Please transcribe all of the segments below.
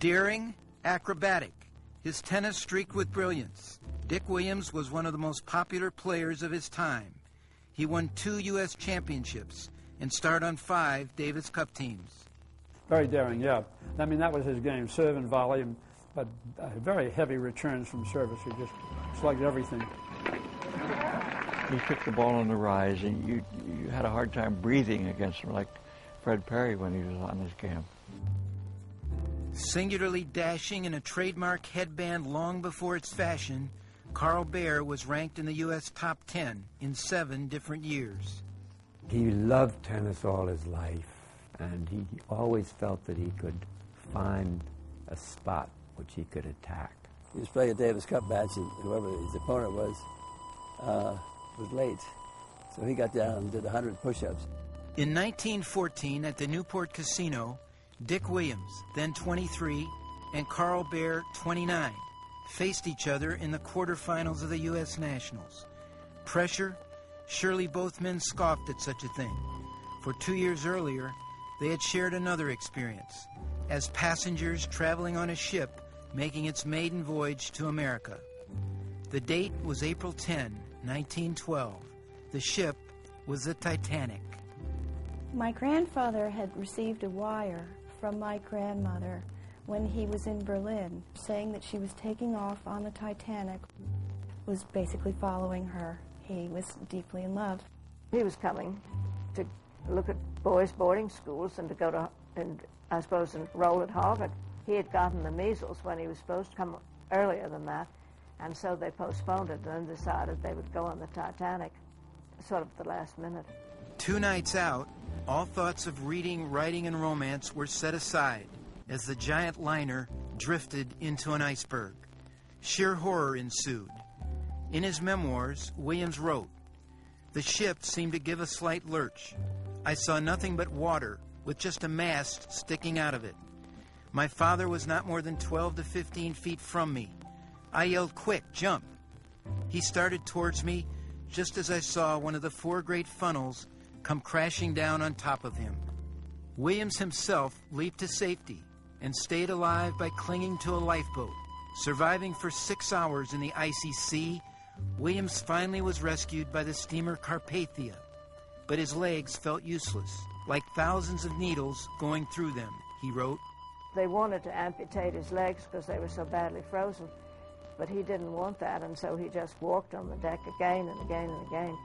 Daring, acrobatic, his tennis streaked with brilliance. Dick Williams was one of the most popular players of his time. He won 2 U.S. championships and starred on 5 Davis Cup teams. Very daring, yeah. I mean, that was his game, serve and volley, but very heavy returns from service. He just slugged everything. He took the ball on the rise, and you had a hard time breathing against him, like Fred Perry when he was on his game. Singularly dashing in a trademark headband long before its fashion, Karl Behr was ranked in the U.S. top 10 in 7 different years. He loved tennis all his life, and he always felt that he could find a spot which he could attack. He was playing a Davis Cup match, and whoever his opponent was late. So he got down and did 100 push-ups. In 1914, at the Newport Casino, Dick Williams, then 23, and Karl Behr, 29, faced each other in the quarterfinals of the U.S. Nationals. Pressure? Surely both men scoffed at such a thing. For 2 years earlier, they had shared another experience, as passengers traveling on a ship making its maiden voyage to America. The date was April 10, 1912. The ship was the Titanic. My grandfather had received a wire from my grandmother when he was in Berlin, saying that she was taking off on the Titanic, was basically following her. He was deeply in love. He was coming to look at boys' boarding schools and to go to, and I suppose, enroll at Harvard. He had gotten the measles when he was supposed to come earlier than that, and so they postponed it and then decided they would go on the Titanic, sort of at the last minute. 2 nights out, all thoughts of reading, writing, and romance were set aside as the giant liner drifted into an iceberg. Sheer horror ensued. In his memoirs, Williams wrote, "The ship seemed to give a slight lurch. I saw nothing but water, with just a mast sticking out of it. My father was not more than 12 to 15 feet from me. I yelled, 'Quick, jump!' He started towards me just as I saw one of the 4 great funnels come crashing down on top of him." Williams himself leaped to safety and stayed alive by clinging to a lifeboat. Surviving for 6 hours in the icy sea, Williams finally was rescued by the steamer Carpathia, but his legs felt useless, like thousands of needles going through them, he wrote. They wanted to amputate his legs because they were so badly frozen, but he didn't want that, and so he just walked on the deck again and again and again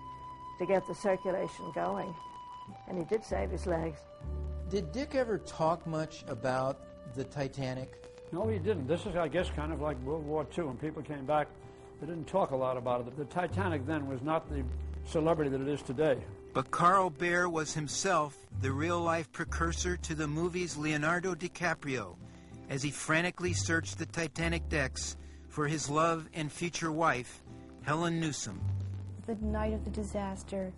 to get the circulation going, and he did save his legs. Did Dick ever talk much about the Titanic? No, he didn't. This is, I guess, kind of like World War II. When people came back, they didn't talk a lot about it. The Titanic then was not the celebrity that it is today. But Karl Behr was himself the real-life precursor to the movie's Leonardo DiCaprio as he frantically searched the Titanic decks for his love and future wife, Helen Newsom. The night of the disaster,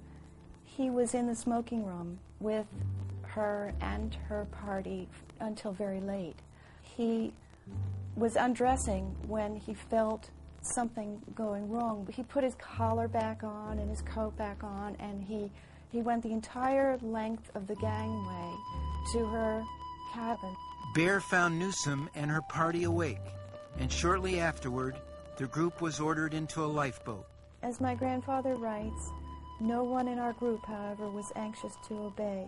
he was in the smoking room with her and her party until very late. He was undressing when he felt something going wrong. He put his collar back on and his coat back on, and he went the entire length of the gangway to her cabin. Behr found Newsom and her party awake, and shortly afterward, the group was ordered into a lifeboat. As my grandfather writes, no one in our group, however, was anxious to obey.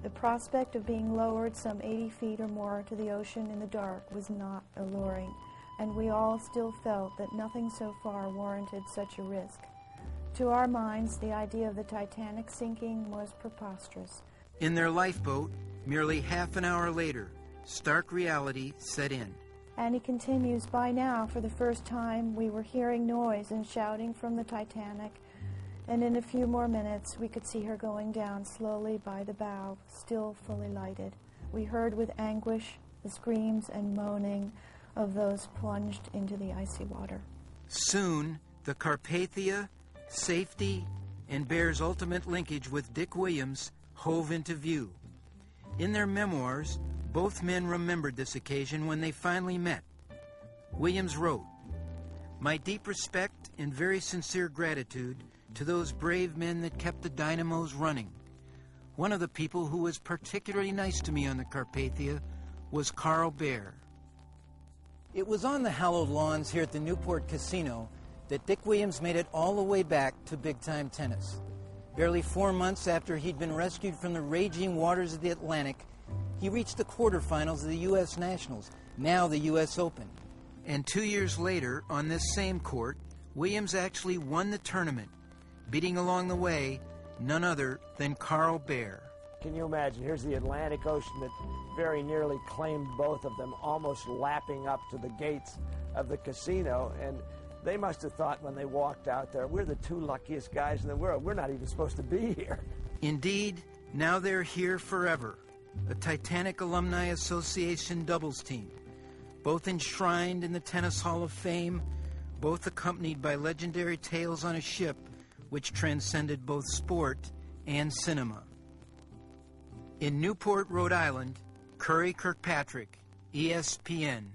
The prospect of being lowered some 80 feet or more to the ocean in the dark was not alluring, and we all still felt that nothing so far warranted such a risk. To our minds, the idea of the Titanic sinking was preposterous. In their lifeboat, merely half an hour later, stark reality set in. And he continues, by now, for the first time, we were hearing noise and shouting from the Titanic, and in a few more minutes, we could see her going down slowly by the bow, still fully lighted. We heard with anguish the screams and moaning of those plunged into the icy water. Soon, the Carpathia, safety, and Behr's ultimate linkage with Dick Williams hove into view. In their memoirs, both men remembered this occasion when they finally met. Williams wrote, "My deep respect and very sincere gratitude to those brave men that kept the dynamos running. One of the people who was particularly nice to me on the Carpathia was Karl Behr. It was on the hallowed lawns here at the Newport Casino that Dick Williams made it all the way back to big-time tennis. Barely 4 months after he'd been rescued from the raging waters of the Atlantic, he reached the quarterfinals of the U.S. Nationals, now the U.S. Open. And 2 years later, on this same court, Williams actually won the tournament, beating along the way none other than Karl Behr. Can you imagine? Here's the Atlantic Ocean that very nearly claimed both of them, almost lapping up to the gates of the casino. And they must have thought when they walked out there, we're the two luckiest guys in the world. We're not even supposed to be here. Indeed, now they're here forever, a Titanic Alumni Association doubles team, both enshrined in the Tennis Hall of Fame, both accompanied by legendary tales on a ship which transcended both sport and cinema. In Newport, Rhode Island, Curry Kirkpatrick, ESPN.